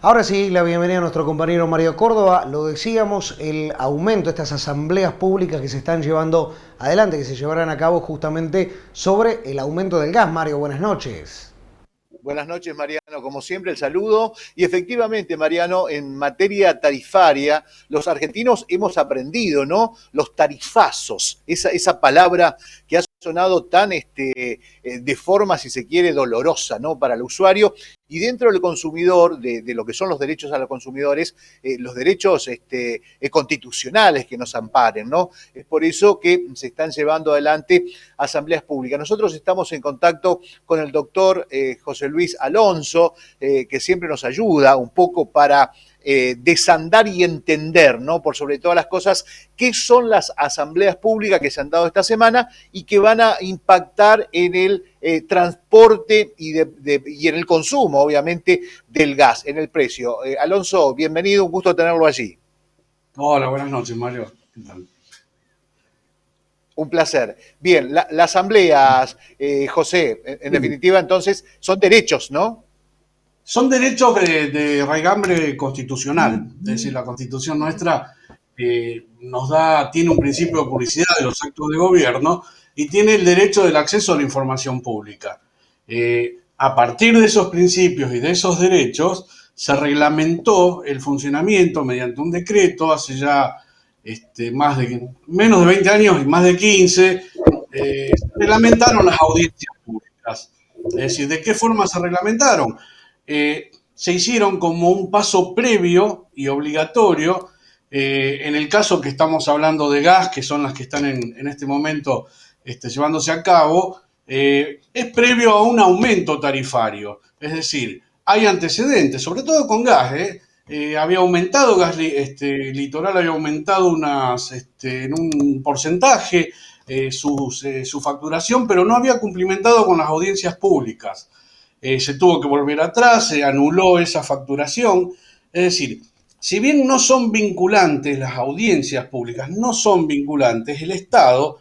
Ahora sí, la bienvenida a nuestro compañero Mario Córdoba. Lo decíamos, el aumento de estas asambleas públicas que se están llevando adelante, que se llevarán a cabo justamente sobre el aumento del gas. Mario, buenas noches. Buenas noches, Mariano. Como siempre, el saludo. Y efectivamente, Mariano, en materia tarifaria, los argentinos hemos aprendido, ¿no? Los tarifazos, esa palabra que ha sonado tan de forma, si se quiere, dolorosa, ¿no? Para el usuario. Y dentro del consumidor, de lo que son los derechos a los consumidores, los derechos constitucionales que nos amparen, ¿no? Es por eso que se están llevando adelante asambleas públicas. Nosotros estamos en contacto con el doctor José Luis Alonso, que siempre nos ayuda un poco para desandar y entender, ¿no? Por sobre todas las cosas, qué son las asambleas públicas que se han dado esta semana y que van a impactar en el transporte y en el consumo, obviamente, del gas, en el precio. Alonso, bienvenido, un gusto tenerlo allí. Hola, buenas noches, Mario. ¿Qué tal? Un placer. Bien, las asambleas, José, en definitiva, entonces, son derechos, ¿no? Son derechos de raigambre constitucional. Es decir, la Constitución nuestra tiene un principio de publicidad de los actos de gobierno y tiene el derecho del acceso a la información pública. A partir de esos principios y de esos derechos, se reglamentó el funcionamiento mediante un decreto hace ya menos de 20 años y más de 15, se reglamentaron las audiencias públicas. Es decir, ¿de qué forma se reglamentaron? Se hicieron como un paso previo y obligatorio. En el caso que estamos hablando de gas, que son las que están en este momento llevándose a cabo, es previo a un aumento tarifario. Es decir, hay antecedentes, sobre todo con gas. Había aumentado gas litoral, había aumentado en un porcentaje su facturación, pero no había cumplimentado con las audiencias públicas. Se tuvo que volver atrás, se anuló esa facturación. Es decir, si bien no son vinculantes las audiencias públicas, no son vinculantes, el Estado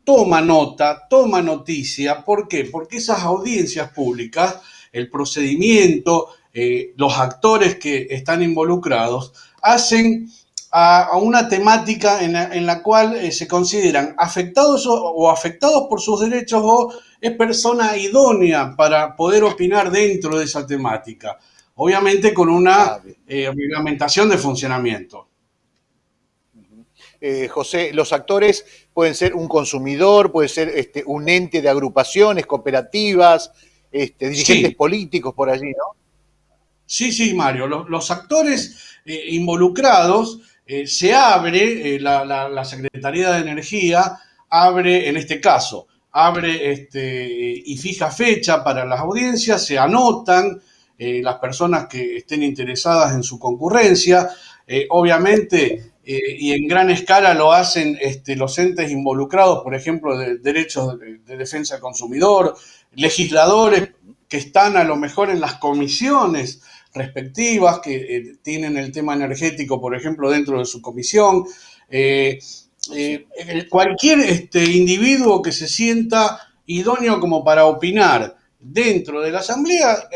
toma nota, toma noticia. ¿Por qué? Porque esas audiencias públicas, el procedimiento, los actores que están involucrados, hacen a una temática en la cual se consideran afectados o afectados por sus derechos o es persona idónea para poder opinar dentro de esa temática. Obviamente con una reglamentación de funcionamiento. José, los actores pueden ser un consumidor, puede ser un ente de agrupaciones, cooperativas, dirigentes políticos por allí, ¿no? Sí, Mario. Los actores involucrados, se abre, la Secretaría de Energía abre, en este caso, abre y fija fecha para las audiencias, se anotan las personas que estén interesadas en su concurrencia. Obviamente, y en gran escala lo hacen los entes involucrados, por ejemplo, de derechos de defensa del consumidor, legisladores que están a lo mejor en las comisiones respectivas, que tienen el tema energético, por ejemplo, dentro de su comisión. Cualquier individuo que se sienta idóneo como para opinar dentro de la asamblea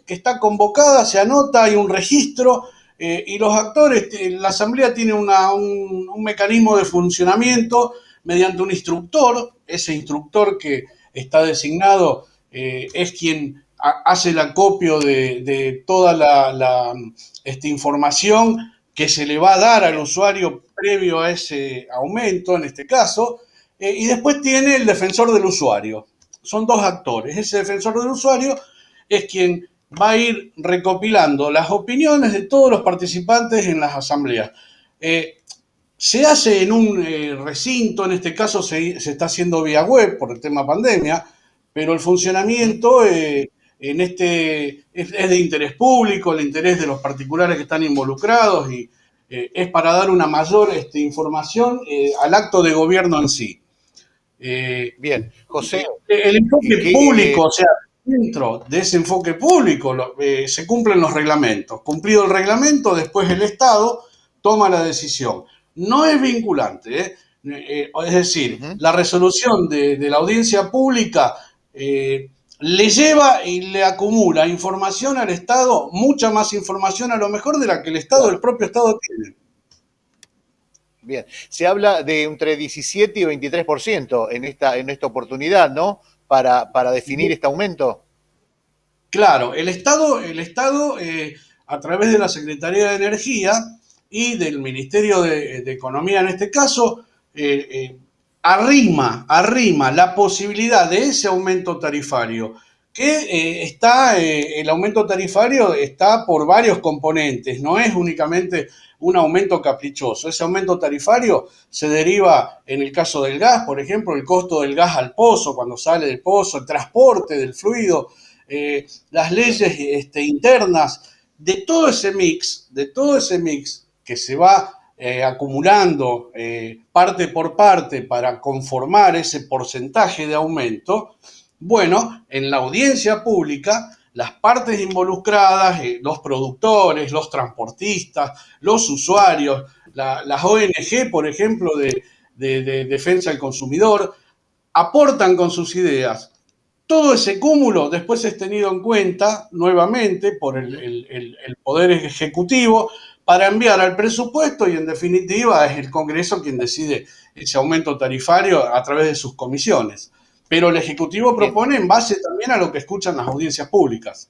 que está convocada, se anota, hay un registro, y los actores, la asamblea tiene un mecanismo de funcionamiento mediante un instructor. Ese instructor que está designado es quien hace el acopio de toda la información que se le va a dar al usuario previo a ese aumento, en este caso, y después tiene el defensor del usuario. Son dos actores. Ese defensor del usuario es quien va a ir recopilando las opiniones de todos los participantes en las asambleas. Se hace en un recinto, en este caso se está haciendo vía web por el tema pandemia, pero el funcionamiento es de interés público, el interés de los particulares que están involucrados, y es para dar una mayor información al acto de gobierno en sí. Bien, José. El enfoque público, o sea, dentro de ese enfoque público se cumplen los reglamentos. Cumplido el reglamento, después el Estado toma la decisión. No es vinculante, es decir, la resolución de la audiencia pública le lleva y le acumula información al Estado, mucha más información a lo mejor de la que el Estado, el propio Estado tiene. Bien, se habla de entre 17 y 23% en esta oportunidad, ¿no? Para definir este aumento. Claro, el Estado a través de la Secretaría de Energía y del Ministerio de Economía en este caso, arrima la posibilidad de ese aumento tarifario, que el aumento tarifario está por varios componentes, no es únicamente un aumento caprichoso. Ese aumento tarifario se deriva, en el caso del gas, por ejemplo, el costo del gas al pozo, cuando sale del pozo, el transporte del fluido, las leyes internas, de todo ese mix que se va acumulando parte por parte para conformar ese porcentaje de aumento, bueno, en la audiencia pública, las partes involucradas, los productores, los transportistas, los usuarios, las ONG, por ejemplo, de defensa del consumidor, aportan con sus ideas. Todo ese cúmulo después es tenido en cuenta nuevamente por el Poder Ejecutivo para enviar al presupuesto y en definitiva es el Congreso quien decide ese aumento tarifario a través de sus comisiones. Pero el Ejecutivo propone en base también a lo que escuchan las audiencias públicas.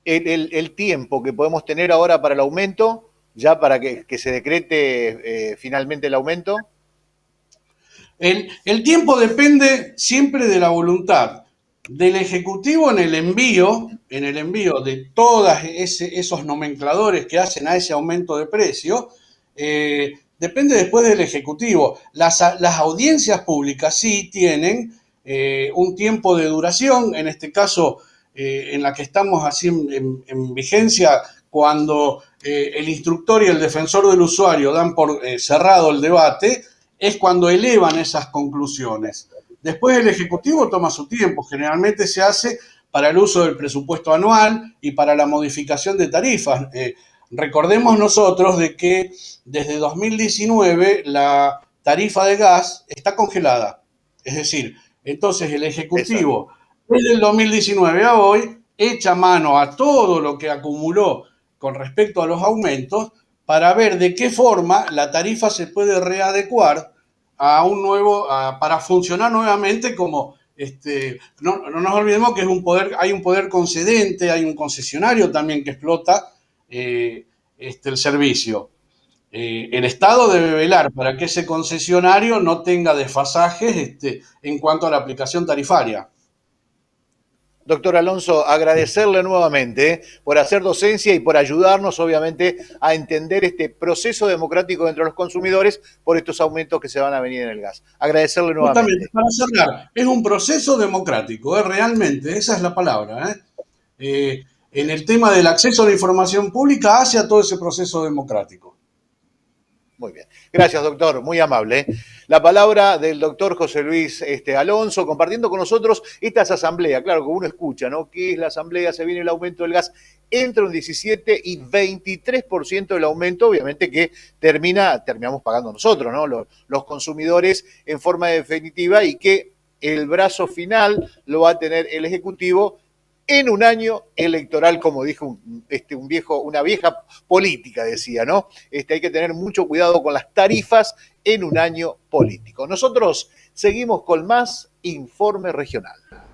El tiempo que podemos tener ahora para el aumento, ya para que se decrete finalmente el aumento. El tiempo depende siempre de la voluntad del Ejecutivo en el envío de todos esos nomencladores que hacen a ese aumento de precio. Depende después del Ejecutivo. Las audiencias públicas sí tienen un tiempo de duración, en este caso en la que estamos así en vigencia, cuando el instructor y el defensor del usuario dan por cerrado el debate, es cuando elevan esas conclusiones. Después el Ejecutivo toma su tiempo, generalmente se hace para el uso del presupuesto anual y para la modificación de tarifas. Recordemos nosotros de que desde 2019 la tarifa de gas está congelada. Es decir, entonces el Ejecutivo desde el 2019 a hoy echa mano a todo lo que acumuló con respecto a los aumentos para ver de qué forma la tarifa se puede readecuar a un nuevo, para funcionar nuevamente como, no nos olvidemos que hay un poder concedente, hay un concesionario también que explota el servicio. El Estado debe velar para que ese concesionario no tenga desfasajes en cuanto a la aplicación tarifaria. Doctor Alonso, agradecerle nuevamente por hacer docencia y por ayudarnos, obviamente, a entender este proceso democrático entre los consumidores por estos aumentos que se van a venir en el gas. Agradecerle nuevamente. Justamente, para cerrar, es un proceso democrático, realmente, esa es la palabra. En el tema del acceso a la información pública hacia todo ese proceso democrático. Muy bien. Gracias, doctor. Muy amable. La palabra del doctor José Luis Alonso, compartiendo con nosotros estas asambleas. Claro que uno escucha, ¿no? ¿Qué es la asamblea? Se viene el aumento del gas entre un 17 y 23% del aumento, obviamente que terminamos pagando nosotros, ¿no? Los consumidores en forma definitiva y que el brazo final lo va a tener el Ejecutivo en un año electoral, como dijo una vieja política, decía, ¿no? Hay que tener mucho cuidado con las tarifas en un año político. Nosotros seguimos con más Informe Regional.